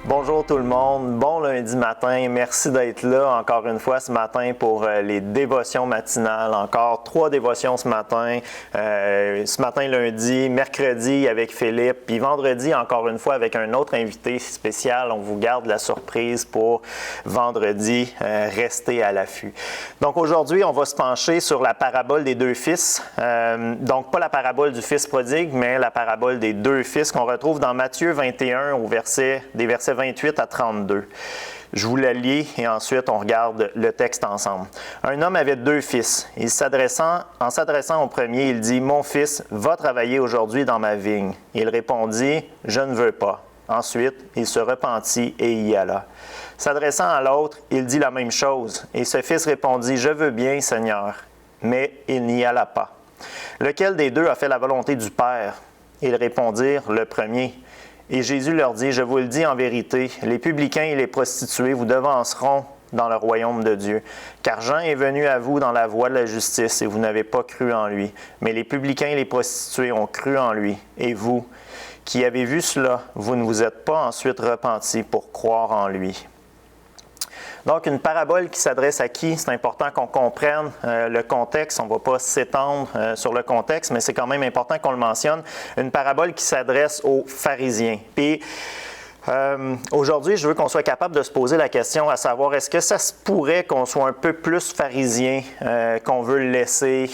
Bonjour tout le monde, bon lundi matin, merci d'être là encore une fois ce matin pour les dévotions matinales, encore 3 dévotions ce matin lundi, mercredi avec Philippe, puis vendredi encore une fois avec un autre invité spécial, on vous garde la surprise pour vendredi, restez à l'affût. Donc aujourd'hui on va se pencher sur la parabole des 2 fils, donc pas la parabole du fils prodigue, mais la parabole des 2 fils qu'on retrouve dans Matthieu 21 des versets 28 à 32. Je vous la lis et ensuite on regarde le texte ensemble. Un homme avait 2 fils. En s'adressant au premier, il dit « Mon fils, va travailler aujourd'hui dans ma vigne. » Il répondit « Je ne veux pas. » Ensuite, il se repentit et y alla. S'adressant à l'autre, il dit la même chose. Et ce fils répondit « Je veux bien, Seigneur. » Mais il n'y alla pas. Lequel des 2 a fait la volonté du Père? Ils répondirent « Le premier. » Et Jésus leur dit, « Je vous le dis en vérité, les publicains et les prostituées vous devanceront dans le royaume de Dieu. Car Jean est venu à vous dans la voie de la justice et vous n'avez pas cru en lui. Mais les publicains et les prostituées ont cru en lui. Et vous, qui avez vu cela, vous ne vous êtes pas ensuite repentis pour croire en lui. » Donc, une parabole qui s'adresse à qui? C'est important qu'on comprenne le contexte. On ne va pas s'étendre sur le contexte, mais c'est quand même important qu'on le mentionne. Une parabole qui s'adresse aux pharisiens. Puis, aujourd'hui, je veux qu'on soit capable de se poser la question à savoir, est-ce que ça se pourrait qu'on soit un peu plus pharisien, qu'on veut le laisser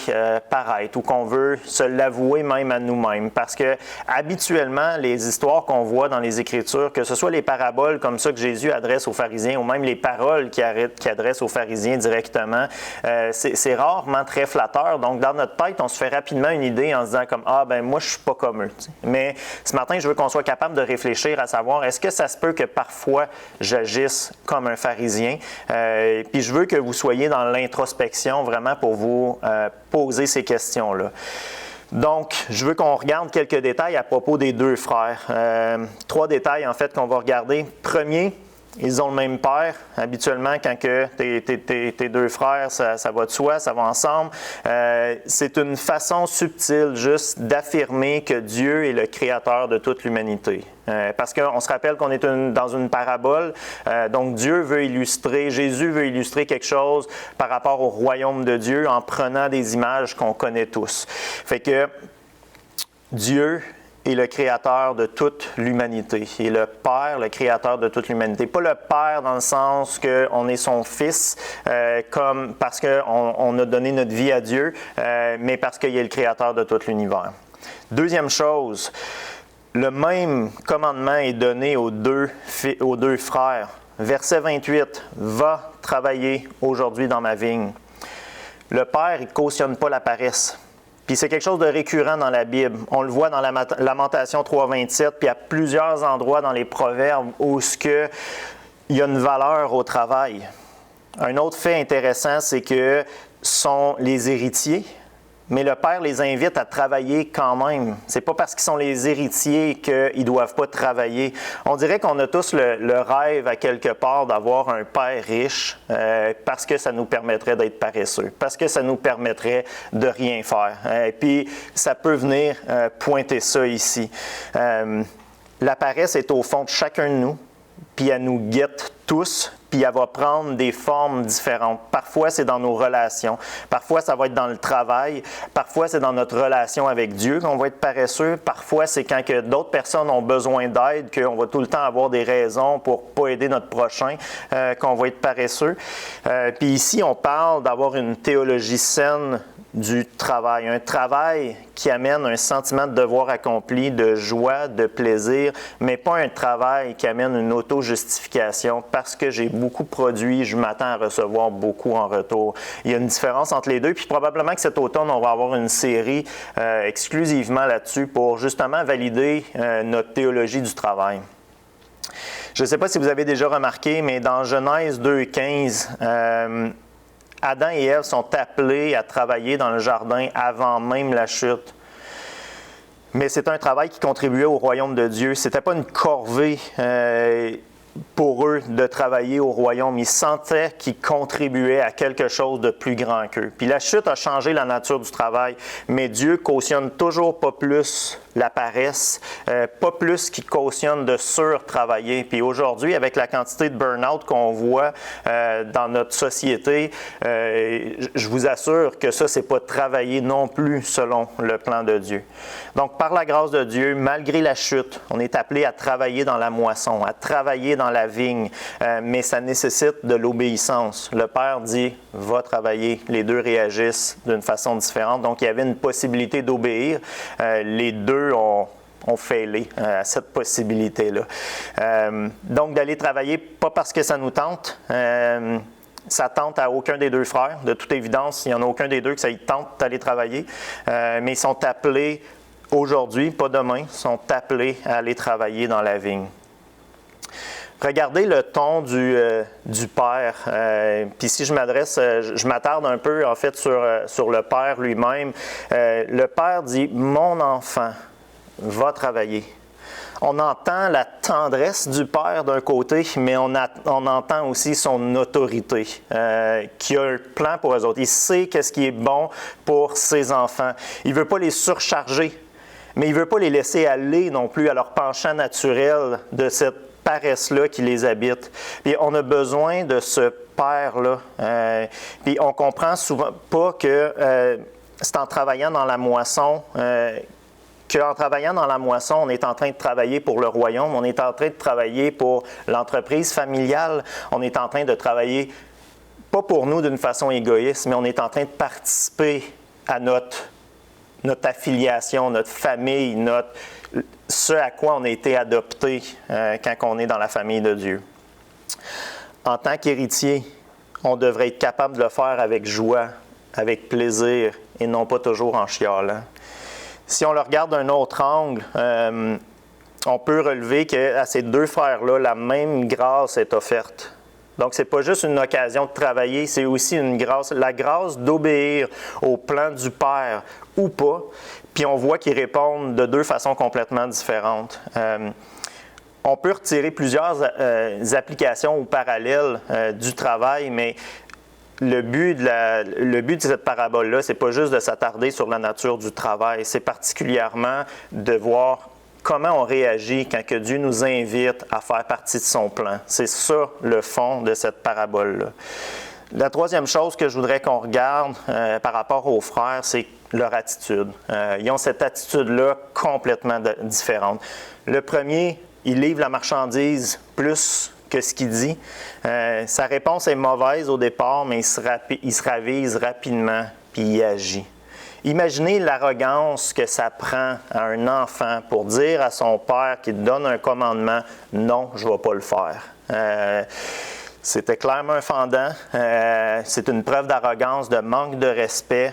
paraître ou qu'on veut se l'avouer même à nous-mêmes? Parce que habituellement, les histoires qu'on voit dans les Écritures, que ce soit les paraboles comme ça que Jésus adresse aux pharisiens ou même les paroles qu'il adresse aux pharisiens directement, c'est rarement très flatteur. Donc, dans notre tête, on se fait rapidement une idée en se disant comme « Ah, ben moi, je suis pas comme eux. » Mais ce matin, je veux qu'on soit capable de réfléchir à savoir, est-ce que ça se peut que parfois j'agisse comme un pharisien? Puis je veux que vous soyez dans l'introspection vraiment pour vous poser ces questions-là. Donc, je veux qu'on regarde quelques détails à propos des 2 frères. 3 détails en fait qu'on va regarder. Premier, ils ont le même père. Habituellement, quand tes 2 frères, ça va de soi, ça va ensemble. C'est une façon subtile juste d'affirmer que Dieu est le créateur de toute l'humanité. Parce qu'on se rappelle qu'on est dans une parabole, donc Jésus veut illustrer quelque chose par rapport au royaume de Dieu en prenant des images qu'on connaît tous. Fait que Dieu est le créateur de toute l'humanité. Il est le Père, le créateur de toute l'humanité. Pas le Père dans le sens qu'on est son Fils, parce qu'on a donné notre vie à Dieu, mais parce qu'il est le créateur de tout l'univers. Deuxième chose, le même commandement est donné aux deux frères. Verset 28, « Va travailler aujourd'hui dans ma vigne. » Le Père, il ne cautionne pas la paresse. Puis c'est quelque chose de récurrent dans la Bible. On le voit dans la Lamentation 3.27, puis à plusieurs endroits dans les Proverbes où il y a une valeur au travail. Un autre fait intéressant, c'est que sont les héritiers, mais le Père les invite à travailler quand même. C'est pas parce qu'ils sont les héritiers qu'ils ne doivent pas travailler. On dirait qu'on a tous le rêve à quelque part d'avoir un Père riche parce que ça nous permettrait d'être paresseux, parce que ça nous permettrait de rien faire. Puis ça peut venir pointer ça ici. La paresse est au fond de chacun de nous, puis elle nous guette tous, puis elle va prendre des formes différentes. Parfois, c'est dans nos relations. Parfois, ça va être dans le travail. Parfois, c'est dans notre relation avec Dieu qu'on va être paresseux. Parfois, c'est quand que d'autres personnes ont besoin d'aide, qu'on va tout le temps avoir des raisons pour ne pas aider notre prochain, qu'on va être paresseux. Puis ici, on parle d'avoir une théologie saine du travail. Un travail qui amène un sentiment de devoir accompli, de joie, de plaisir, mais pas un travail qui amène une auto-justification parce que j'ai beaucoup produit, je m'attends à recevoir beaucoup en retour. Il y a une différence entre les deux, puis probablement que cet automne, on va avoir une série exclusivement là-dessus pour justement valider notre théologie du travail. Je ne sais pas si vous avez déjà remarqué, mais dans Genèse 2.15, Adam et Ève sont appelés à travailler dans le jardin avant même la chute. Mais c'est un travail qui contribuait au royaume de Dieu. Ce n'était pas une corvée pour eux de travailler au royaume. Ils sentaient qu'ils contribuaient à quelque chose de plus grand qu'eux. Puis la chute a changé la nature du travail, mais Dieu cautionne toujours pas plus la paresse, pas plus qu'il cautionne de surtravailler. Puis aujourd'hui, avec la quantité de burn-out qu'on voit dans notre société, je vous assure que ça, c'est pas travailler non plus selon le plan de Dieu. Donc, par la grâce de Dieu, malgré la chute, on est appelé à travailler dans la moisson, à travailler dans la vigne, mais ça nécessite de l'obéissance. Le Père dit « va travailler ». Les deux réagissent d'une façon différente. Donc, il y avait une possibilité d'obéir. Les deux ont failé à cette possibilité-là. Donc, d'aller travailler, pas parce que ça nous tente. Ça tente à aucun des deux frères. De toute évidence, il n'y en a aucun des deux que ça y tente d'aller travailler. Mais ils sont appelés aujourd'hui, pas demain, sont appelés à aller travailler dans la vigne. Regardez le ton du Père. Puis si je m'attarde un peu en fait sur le Père lui-même. Le Père dit « Mon enfant va travailler ». On entend la tendresse du Père d'un côté, mais on entend aussi son autorité, qui a un plan pour eux autres. Il sait qu'est-ce qui est bon pour ses enfants. Il ne veut pas les surcharger, mais il ne veut pas les laisser aller non plus à leur penchant naturel de cette paresse-là qui les habite. Puis on a besoin de ce Père-là. Puis on comprend souvent pas que c'est en travaillant dans la moisson qu'en travaillant dans la moisson, on est en train de travailler pour le royaume, on est en train de travailler pour l'entreprise familiale, on est en train de travailler, pas pour nous d'une façon égoïste, mais on est en train de participer à notre affiliation, notre famille, ce à quoi on a été adopté quand on est dans la famille de Dieu. En tant qu'héritier, on devrait être capable de le faire avec joie, avec plaisir et non pas toujours en chialant. Si on le regarde d'un autre angle, on peut relever qu'à ces deux frères-là, la même grâce est offerte. Donc, ce n'est pas juste une occasion de travailler, c'est aussi une grâce, la grâce d'obéir au plan du Père ou pas. Puis on voit qu'ils répondent de deux façons complètement différentes. On peut retirer plusieurs applications ou parallèles du travail, mais le but de cette parabole-là, c'est pas juste de s'attarder sur la nature du travail, c'est particulièrement de voir comment on réagit quand que Dieu nous invite à faire partie de son plan. C'est ça le fond de cette parabole-là. La troisième chose que je voudrais qu'on regarde par rapport aux frères, c'est leur attitude. Ils ont cette attitude-là complètement différente. Le premier, il livre la marchandise plus que ce qu'il dit. Sa réponse est mauvaise au départ, mais il se ravise rapidement, puis il agit. Imaginez l'arrogance que ça prend à un enfant pour dire à son père qui donne un commandement « Non, je ne vais pas le faire ». C'était clairement fendant. C'est une preuve d'arrogance, de manque de respect.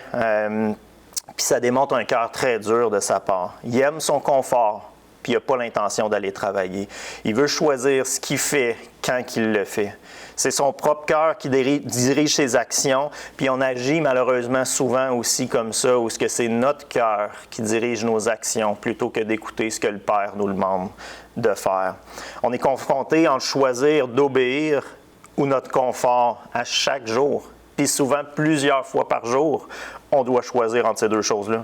Puis ça démontre un cœur très dur de sa part. Il aime son confort, puis il n'a pas l'intention d'aller travailler. Il veut choisir ce qu'il fait quand il le fait. C'est son propre cœur qui dirige ses actions, puis on agit malheureusement souvent aussi comme ça, où c'est notre cœur qui dirige nos actions plutôt que d'écouter ce que le Père nous demande de faire. On est confronté entre choisir d'obéir ou notre confort à chaque jour, puis souvent plusieurs fois par jour, on doit choisir entre ces deux choses-là.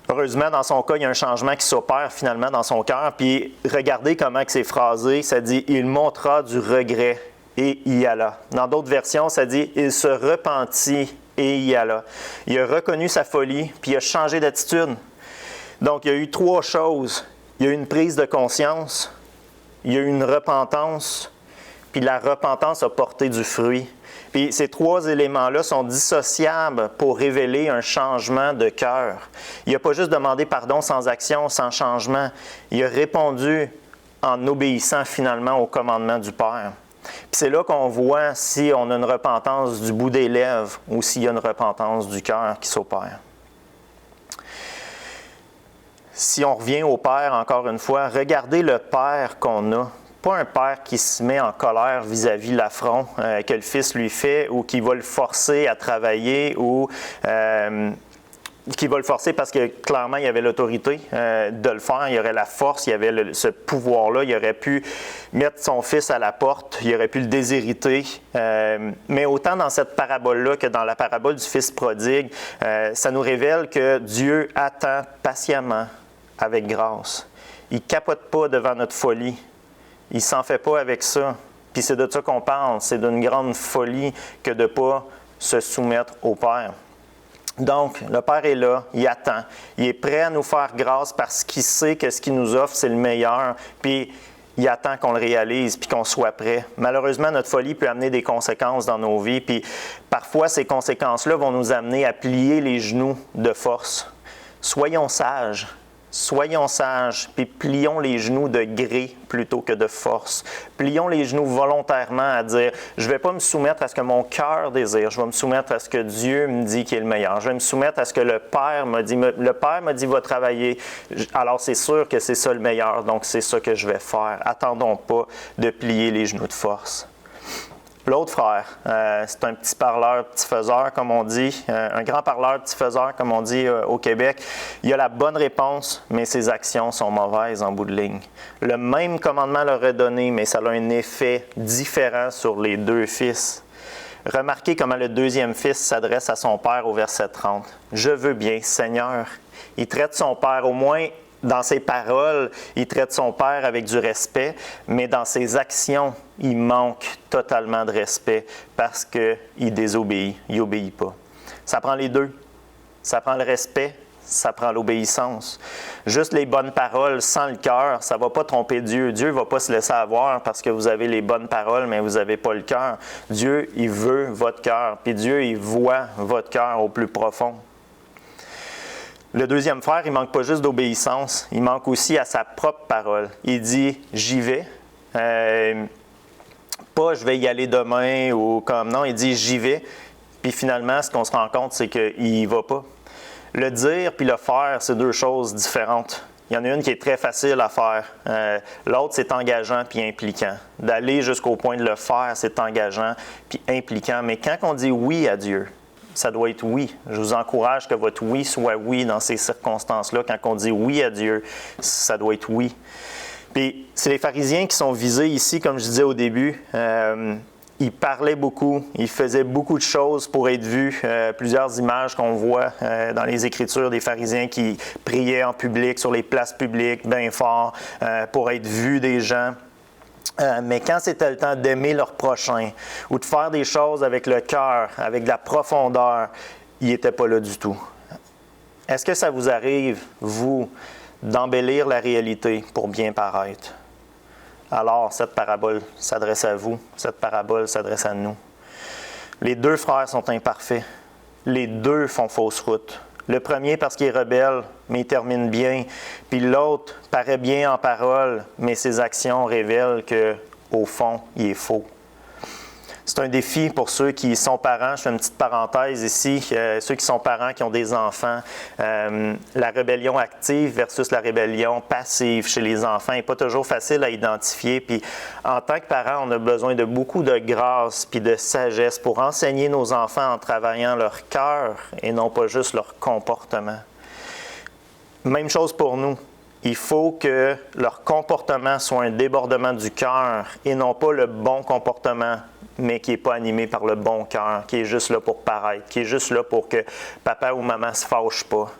Heureusement, dans son cas, il y a un changement qui s'opère finalement dans son cœur. Puis regardez comment c'est phrasé. Ça dit « Il montra du regret et y alla ». Dans d'autres versions, ça dit « Il se repentit et y alla ». Il a reconnu sa folie, puis il a changé d'attitude. Donc, il y a eu trois choses. Il y a eu une prise de conscience, il y a eu une repentance, puis la repentance a porté du fruit. Puis ces trois éléments-là sont dissociables pour révéler un changement de cœur. Il n'a pas juste demandé pardon sans action, sans changement. Il a répondu en obéissant finalement au commandement du Père. Puis c'est là qu'on voit si on a une repentance du bout des lèvres ou s'il y a une repentance du cœur qui s'opère. Si on revient au Père, encore une fois, regardez le Père qu'on a. pas un père qui se met en colère vis-à-vis l'affront que le fils lui fait ou qui va le forcer à travailler ou qui va le forcer parce que clairement il y avait l'autorité de le faire, il y aurait la force, il y avait ce pouvoir-là, il aurait pu mettre son fils à la porte, il aurait pu le déshériter. Mais autant dans cette parabole-là que dans la parabole du fils prodigue, ça nous révèle que Dieu attend patiemment avec grâce. Il ne capote pas devant notre folie. Il ne s'en fait pas avec ça. Puis c'est de ça qu'on parle. C'est d'une grande folie que de ne pas se soumettre au Père. Donc, le Père est là, il attend. Il est prêt à nous faire grâce parce qu'il sait que ce qu'il nous offre, c'est le meilleur. Puis, il attend qu'on le réalise puis qu'on soit prêt. Malheureusement, notre folie peut amener des conséquences dans nos vies. Puis, parfois, ces conséquences-là vont nous amener à plier les genoux de force. Soyons sages. Soyons sages, puis plions les genoux de gré plutôt que de force. Plions les genoux volontairement à dire, je ne vais pas me soumettre à ce que mon cœur désire, je vais me soumettre à ce que Dieu me dit qui est le meilleur. Je vais me soumettre à ce que le Père m'a dit. Le Père m'a dit, va travailler. Alors c'est sûr que c'est ça le meilleur, donc c'est ça que je vais faire. Attendons pas de plier les genoux de force. L'autre frère, c'est un petit parleur, petit faiseur, comme on dit, un grand parleur, petit faiseur, comme on dit au Québec. Il a la bonne réponse, mais ses actions sont mauvaises en bout de ligne. Le même commandement leur est donné, mais ça a un effet différent sur les deux fils. Remarquez comment le deuxième fils s'adresse à son père au verset 30. « Je veux bien, Seigneur. » Il traite son père au moins. Dans ses paroles, il traite son père avec du respect, mais dans ses actions, il manque totalement de respect parce qu'il désobéit, il n'obéit pas. Ça prend les deux. Ça prend le respect, ça prend l'obéissance. Juste les bonnes paroles sans le cœur, ça ne va pas tromper Dieu. Dieu ne va pas se laisser avoir parce que vous avez les bonnes paroles, mais vous n'avez pas le cœur. Dieu, il veut votre cœur, puis Dieu, il voit votre cœur au plus profond. Le deuxième frère, il ne manque pas juste d'obéissance, il manque aussi à sa propre parole. Il dit « j'y vais ». Pas « je vais y aller demain » ou comme non, il dit « j'y vais ». Puis finalement, ce qu'on se rend compte, c'est qu'il n'y va pas. Le dire puis le faire, c'est deux choses différentes. Il y en a une qui est très facile à faire. L'autre, c'est engageant puis impliquant. D'aller jusqu'au point de le faire, c'est engageant puis impliquant. Mais quand on dit oui à Dieu, ça doit être oui. Je vous encourage que votre oui soit oui dans ces circonstances-là. Quand on dit oui à Dieu, ça doit être oui. Puis, c'est les pharisiens qui sont visés ici, comme je disais au début. Ils parlaient beaucoup, ils faisaient beaucoup de choses pour être vus. Plusieurs images qu'on voit dans les Écritures des pharisiens qui priaient en public, sur les places publiques, bien fort, pour être vus des gens. Mais quand c'était le temps d'aimer leur prochain ou de faire des choses avec le cœur, avec de la profondeur, ils n'étaient pas là du tout. Est-ce que ça vous arrive, vous, d'embellir la réalité pour bien paraître? Alors, cette parabole s'adresse à vous, cette parabole s'adresse à nous. Les deux frères sont imparfaits. Les deux font fausse route. Le premier parce qu'il est rebelle, mais il termine bien. Puis l'autre paraît bien en parole, mais ses actions révèlent qu'au fond, il est faux. C'est un défi pour ceux qui sont parents. Je fais une petite parenthèse ici. Ceux qui sont parents, qui ont des enfants. La rébellion active versus la rébellion passive chez les enfants n'est pas toujours facile à identifier. Puis, en tant que parents, on a besoin de beaucoup de grâce puis de sagesse pour enseigner nos enfants en travaillant leur cœur et non pas juste leur comportement. Même chose pour nous. Il faut que leur comportement soit un débordement du cœur et non pas le bon comportement, mais qui n'est pas animé par le bon cœur, qui est juste là pour paraître, qui est juste là pour que papa ou maman ne se fâche pas.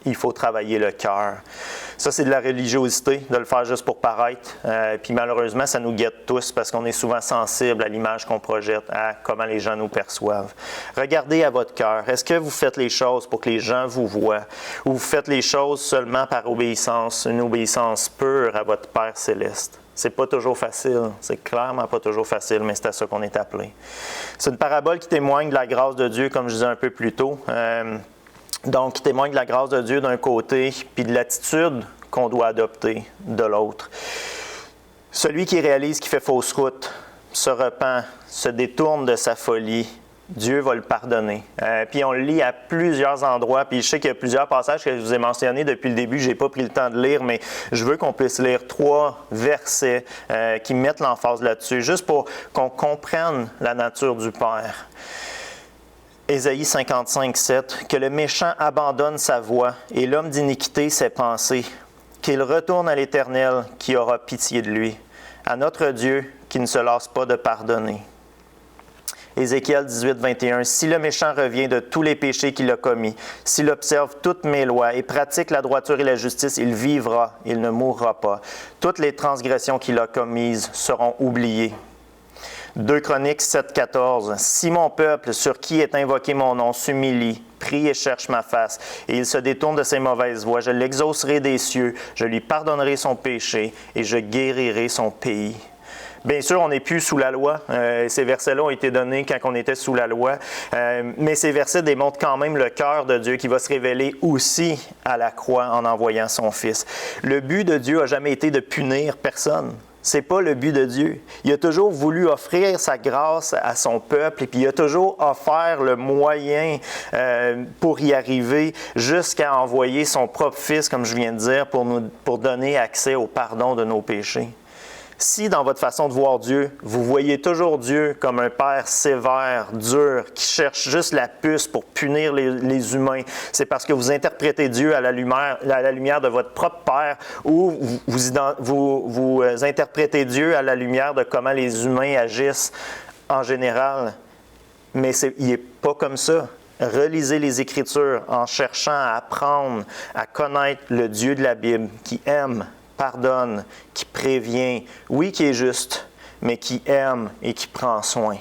Il faut travailler le cœur. Ça, c'est de la religiosité, de le faire juste pour paraître. Puis malheureusement, ça nous guette tous parce qu'on est souvent sensible à l'image qu'on projette, à comment les gens nous perçoivent. Regardez à votre cœur. Est-ce que vous faites les choses pour que les gens vous voient ou vous faites les choses seulement par obéissance, une obéissance pure à votre Père céleste? C'est pas toujours facile. C'est clairement pas toujours facile, mais c'est à ça qu'on est appelé. C'est une parabole qui témoigne de la grâce de Dieu, comme je disais un peu plus tôt. Donc, qui témoigne de la grâce de Dieu d'un côté, puis de l'attitude qu'on doit adopter de l'autre. Celui qui réalise qu'il fait fausse route, se repent, se détourne de sa folie, Dieu va le pardonner. Puis on le lit à plusieurs endroits, puis je sais qu'il y a plusieurs passages que je vous ai mentionnés depuis le début, je n'ai pas pris le temps de lire, mais je veux qu'on puisse lire 3 versets qui mettent l'emphase là-dessus, juste pour qu'on comprenne la nature du Père. Ésaïe 55, 7, « Que le méchant abandonne sa voie et l'homme d'iniquité ses pensées, qu'il retourne à l'Éternel qui aura pitié de lui, à notre Dieu qui ne se lasse pas de pardonner. » Ézéchiel 18, 21, « Si le méchant revient de tous les péchés qu'il a commis, s'il observe toutes mes lois et pratique la droiture et la justice, il vivra, il ne mourra pas. Toutes les transgressions qu'il a commises seront oubliées. » 2 Chroniques 7, 14, « Si mon peuple, sur qui est invoqué mon nom, s'humilie, prie et cherche ma face, et il se détourne de ses mauvaises voies, je l'exaucerai des cieux, je lui pardonnerai son péché, et je guérirai son pays. » Bien sûr, on n'est plus sous la loi. Ces versets-là ont été donnés quand on était sous la loi. Mais ces versets démontrent quand même le cœur de Dieu qui va se révéler aussi à la croix en envoyant son Fils. Le but de Dieu n'a jamais été de punir personne. Ce n'est pas le but de Dieu. Il a toujours voulu offrir sa grâce à son peuple et puis il a toujours offert le moyen pour y arriver jusqu'à envoyer son propre Fils, comme je viens de dire, pour donner accès au pardon de nos péchés. Si dans votre façon de voir Dieu, vous voyez toujours Dieu comme un Père sévère, dur, qui cherche juste la puce pour punir les humains, c'est parce que vous interprétez Dieu à la lumière de votre propre Père ou vous interprétez Dieu à la lumière de comment les humains agissent en général. Mais il n'est pas comme ça. Relisez les Écritures en cherchant à apprendre, à connaître le Dieu de la Bible qui aime, pardonne, qui prévient, oui, qui est juste, mais qui aime et qui prend soin,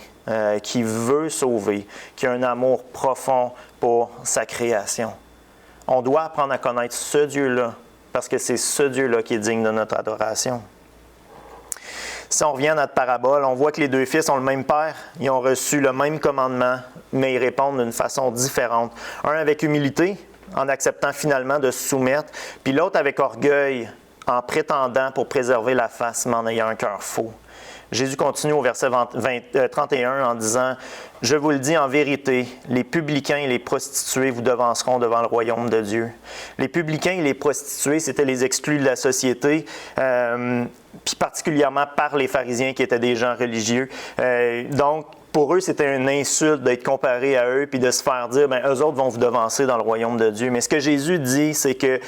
qui veut sauver, qui a un amour profond pour sa création. On doit apprendre à connaître ce Dieu-là, parce que c'est ce Dieu-là qui est digne de notre adoration. Si on revient à notre parabole, on voit que les 2 fils ont le même père, ils ont reçu le même commandement, mais ils répondent d'une façon différente. Un avec humilité, en acceptant finalement de se soumettre, puis l'autre avec orgueil, en prétendant pour préserver la face, mais en ayant un cœur faux. Jésus continue au verset 31 en disant « Je vous le dis en vérité, les publicains et les prostituées vous devanceront devant le royaume de Dieu. » Les publicains et les prostituées, c'était les exclus de la société, puis particulièrement par les pharisiens qui étaient des gens religieux. Donc, pour eux, c'était une insulte d'être comparé à eux puis de se faire dire « Bien, eux autres vont vous devancer dans le royaume de Dieu. » Mais ce que Jésus dit, c'est que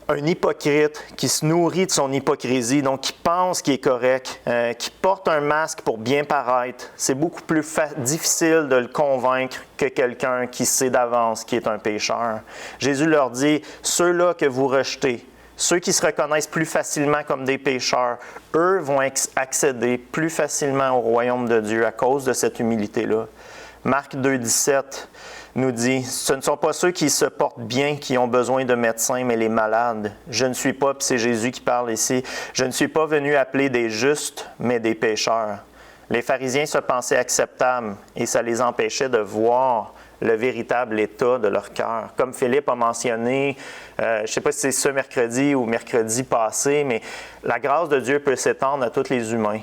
un hypocrite qui se nourrit de son hypocrisie, donc qui pense qu'il est correct, qui porte un masque pour bien paraître, c'est beaucoup plus difficile de le convaincre que quelqu'un qui sait d'avance qu'il est un pécheur. Jésus leur dit, ceux-là que vous rejetez, ceux qui se reconnaissent plus facilement comme des pécheurs, eux vont accéder plus facilement au royaume de Dieu à cause de cette humilité-là. Marc 2, 17 nous dit, « Ce ne sont pas ceux qui se portent bien qui ont besoin de médecins, mais les malades. Je ne suis pas, puis c'est Jésus qui parle ici, je ne suis pas venu appeler des justes, mais des pécheurs. » Les pharisiens se pensaient acceptables et ça les empêchait de voir le véritable état de leur cœur. Comme Philippe a mentionné, je ne sais pas si c'est ce mercredi ou mercredi passé, mais la grâce de Dieu peut s'étendre à tous les humains.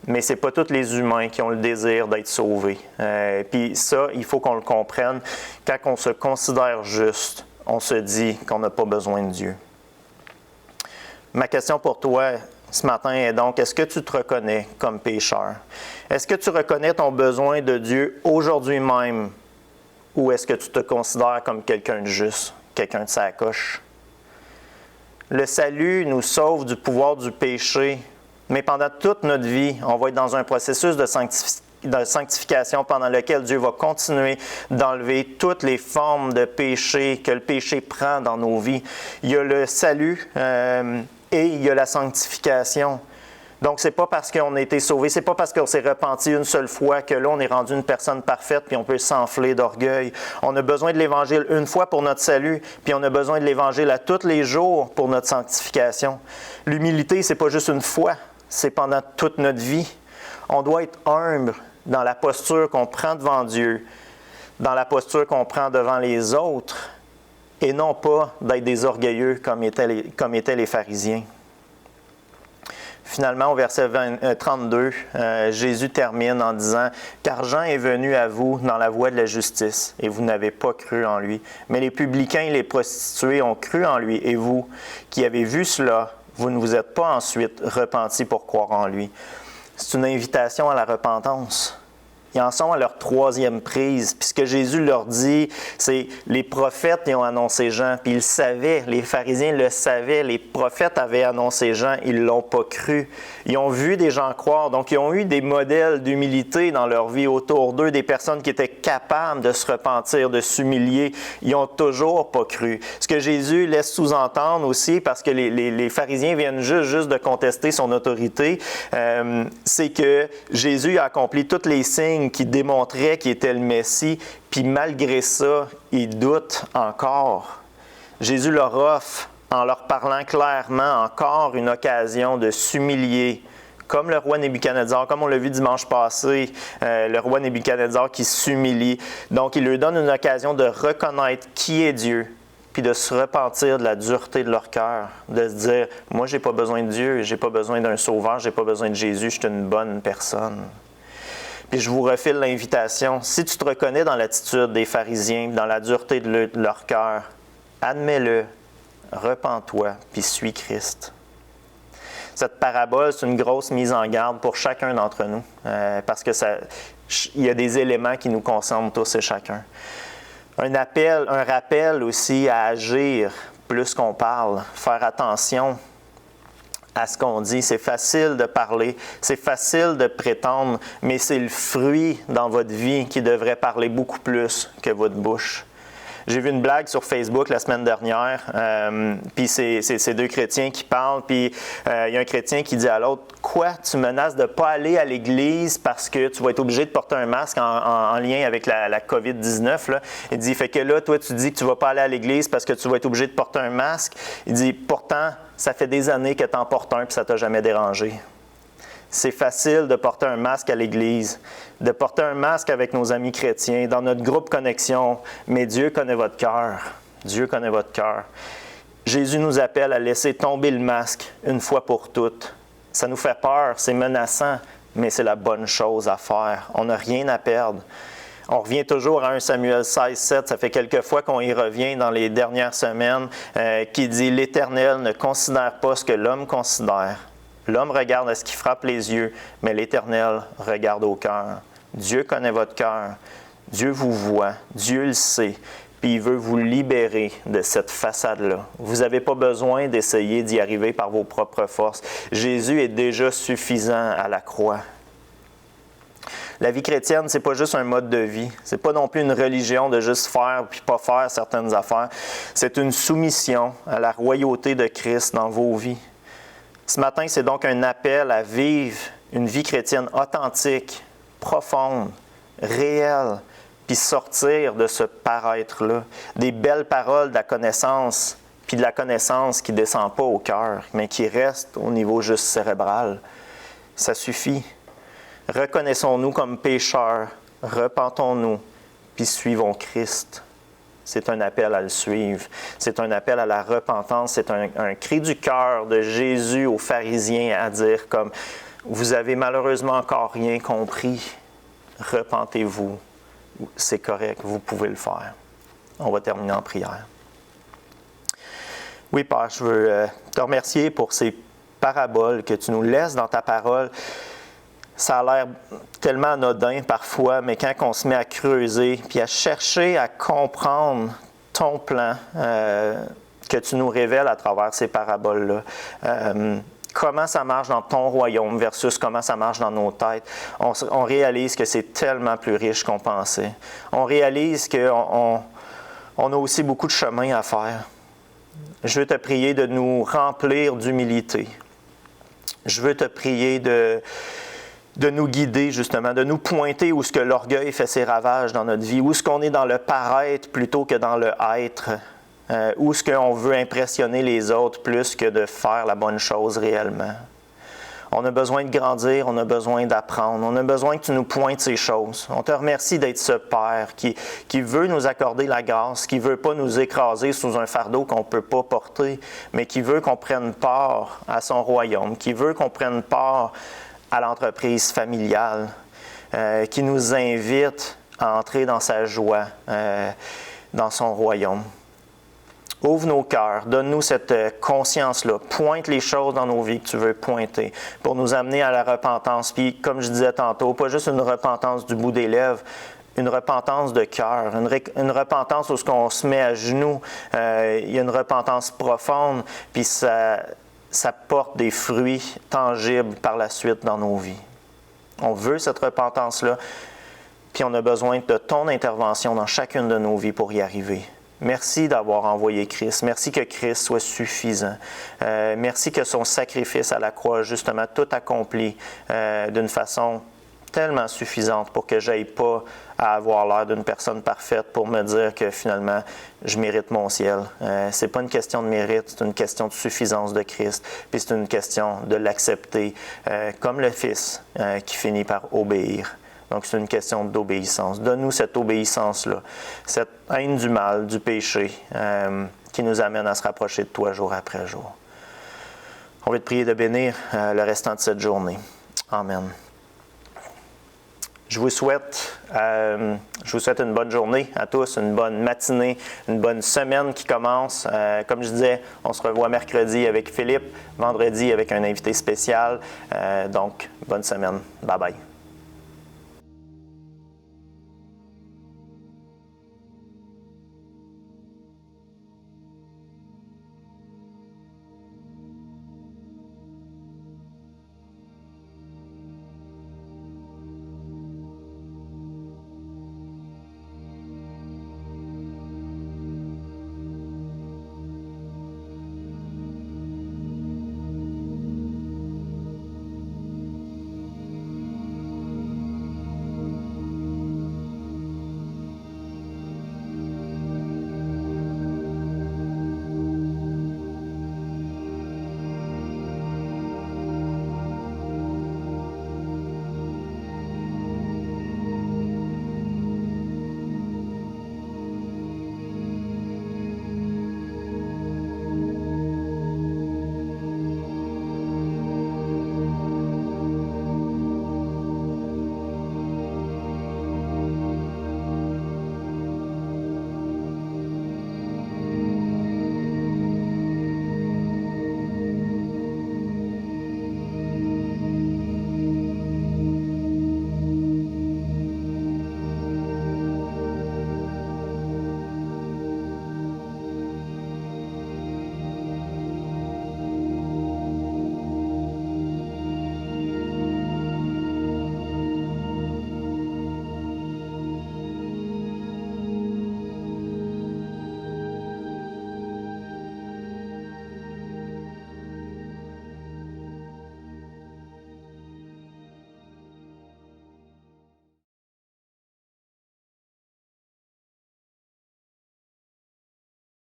Mais ce n'est pas tous les humains qui ont le désir d'être sauvés. Puis ça, il faut qu'on le comprenne. Quand on se considère juste, on se dit qu'on n'a pas besoin de Dieu. Ma question pour toi ce matin est donc, est-ce que tu te reconnais comme pécheur? Est-ce que tu reconnais ton besoin de Dieu aujourd'hui même? Ou est-ce que tu te considères comme quelqu'un de juste, quelqu'un de sa coche? Le salut nous sauve du pouvoir du péché, mais pendant toute notre vie, on va être dans un processus de sanctification pendant lequel Dieu va continuer d'enlever toutes les formes de péché que le péché prend dans nos vies. Il y a le salut et il y a la sanctification. Donc, ce n'est pas parce qu'on a été sauvé, ce n'est pas parce qu'on s'est repenti une seule fois que là, on est rendu une personne parfaite puis on peut s'enfler d'orgueil. On a besoin de l'Évangile une fois pour notre salut, puis on a besoin de l'Évangile à tous les jours pour notre sanctification. L'humilité, ce n'est pas juste une fois, c'est pendant toute notre vie. On doit être humble dans la posture qu'on prend devant Dieu, dans la posture qu'on prend devant les autres, et non pas d'être des orgueilleux comme étaient les pharisiens. Finalement, au verset 32, Jésus termine en disant « Car Jean est venu à vous dans la voie de la justice, et vous n'avez pas cru en lui. Mais les publicains et les prostituées ont cru en lui, et vous, qui avez vu cela, vous ne vous êtes pas ensuite repentis pour croire en lui. » C'est une invitation à la repentance. Ils en sont à leur troisième prise. Puis ce que Jésus leur dit, c'est les prophètes ils ont annoncé Jean, puis ils le savaient, les pharisiens le savaient, les prophètes avaient annoncé Jean, ils ne l'ont pas cru. Ils ont vu des gens croire, donc ils ont eu des modèles d'humilité dans leur vie autour d'eux, des personnes qui étaient capables de se repentir, de s'humilier. Ils n'ont toujours pas cru. Ce que Jésus laisse sous-entendre aussi, parce que les pharisiens viennent juste de contester son autorité, c'est que Jésus a accompli tous les signes qui démontraient qu'il était le Messie, puis malgré ça, ils doutent encore. Jésus leur offre, en leur parlant clairement, encore une occasion de s'humilier, comme le roi Nebuchadnezzar, comme on l'a vu dimanche passé, le roi Nebuchadnezzar qui s'humilie. Donc, il leur donne une occasion de reconnaître qui est Dieu, puis de se repentir de la dureté de leur cœur, de se dire « Moi, je n'ai pas besoin de Dieu, je n'ai pas besoin d'un sauveur, je n'ai pas besoin de Jésus, je suis une bonne personne. » Puis je vous refile l'invitation. Si tu te reconnais dans l'attitude des pharisiens, dans la dureté de leur cœur, admets-le, repens-toi, puis suis Christ. Cette parabole, c'est une grosse mise en garde pour chacun d'entre nous, parce que il y a des éléments qui nous concernent tous et chacun. Un rappel aussi à agir plus qu'on parle, faire attention à ce qu'on dit. C'est facile de parler, c'est facile de prétendre, mais c'est le fruit dans votre vie qui devrait parler beaucoup plus que votre bouche. J'ai vu une blague sur Facebook la semaine dernière, puis c'est deux chrétiens qui parlent, puis il y a un chrétien qui dit à l'autre « Quoi, tu menaces de ne pas aller à l'église parce que tu vas être obligé de porter un masque en lien avec la COVID-19? » là. Il dit « Fait que là, toi, tu dis que tu ne vas pas aller à l'église parce que tu vas être obligé de porter un masque. » Il dit « Pourtant, ça fait des années que tu en portes un puis ça ne t'a jamais dérangé. » C'est facile de porter un masque à l'Église, de porter un masque avec nos amis chrétiens, dans notre groupe Connexion, mais Dieu connaît votre cœur. Dieu connaît votre cœur. Jésus nous appelle à laisser tomber le masque une fois pour toutes. Ça nous fait peur, c'est menaçant, mais c'est la bonne chose à faire. On n'a rien à perdre. On revient toujours à 1 Samuel 16, 7. Ça fait quelques fois qu'on y revient dans les dernières semaines, qui dit « L'Éternel ne considère pas ce que l'homme considère. L'homme regarde à ce qui frappe les yeux, mais l'Éternel regarde au cœur. Dieu connaît votre cœur. Dieu vous voit. Dieu le sait. Puis il veut vous libérer de cette façade-là. Vous n'avez pas besoin d'essayer d'y arriver par vos propres forces. Jésus est déjà suffisant à la croix. La vie chrétienne, c'est pas juste un mode de vie. C'est pas non plus une religion de juste faire puis pas faire certaines affaires. C'est une soumission à la royauté de Christ dans vos vies. Ce matin, c'est donc un appel à vivre une vie chrétienne authentique, profonde, réelle, puis sortir de ce paraître-là. Des belles paroles de la connaissance, puis de la connaissance qui ne descend pas au cœur, mais qui reste au niveau juste cérébral. Ça suffit. Reconnaissons-nous comme pécheurs, repentons-nous, puis suivons Christ. C'est un appel à le suivre. C'est un appel à la repentance. C'est un cri du cœur de Jésus aux pharisiens à dire comme « Vous avez malheureusement encore rien compris. Repentez-vous. C'est correct. Vous pouvez le faire. » On va terminer en prière. Oui, Père, je veux te remercier pour ces paraboles que tu nous laisses dans ta parole. Ça a l'air tellement anodin parfois, mais quand on se met à creuser puis à chercher à comprendre ton plan que tu nous révèles à travers ces paraboles-là, comment ça marche dans ton royaume versus comment ça marche dans nos têtes, on réalise que c'est tellement plus riche qu'on pensait. On réalise qu'on a aussi beaucoup de chemin à faire. Je veux te prier de nous remplir d'humilité. Je veux te prier de nous guider justement, de nous pointer où ce que l'orgueil fait ses ravages dans notre vie, où ce qu'on est dans le paraître plutôt que dans le être, où ce qu'on veut impressionner les autres plus que de faire la bonne chose réellement. On a besoin de grandir, on a besoin d'apprendre, on a besoin que tu nous pointes ces choses. On te remercie d'être ce Père qui veut nous accorder la grâce, qui ne veut pas nous écraser sous un fardeau qu'on ne peut pas porter, mais qui veut qu'on prenne part à son royaume, qui veut qu'on prenne part à l'entreprise familiale, qui nous invite à entrer dans sa joie, dans son royaume. Ouvre nos cœurs, donne-nous cette conscience-là, pointe les choses dans nos vies que tu veux pointer pour nous amener à la repentance. Puis, comme je disais tantôt, pas juste une repentance du bout des lèvres, une repentance de cœur, une repentance où on se met à genoux, il y a une repentance profonde, puis ça porte des fruits tangibles par la suite dans nos vies. On veut cette repentance-là, puis on a besoin de ton intervention dans chacune de nos vies pour y arriver. Merci d'avoir envoyé Christ. Merci que Christ soit suffisant. Merci que son sacrifice à la croix, justement, tout accompli d'une façon tellement suffisante pour que je n'aille pas à avoir l'air d'une personne parfaite pour me dire que finalement, je mérite mon ciel. Ce n'est pas une question de mérite, c'est une question de suffisance de Christ. Puis c'est une question de l'accepter comme le Fils qui finit par obéir. Donc, c'est une question d'obéissance. Donne-nous cette obéissance-là, cette haine du mal, du péché, qui nous amène à se rapprocher de toi jour après jour. On va te prier de bénir le restant de cette journée. Amen. Je vous souhaite une bonne journée à tous, une bonne matinée, une bonne semaine qui commence. Comme je disais, on se revoit mercredi avec Philippe, vendredi avec un invité spécial. Donc, bonne semaine. Bye bye.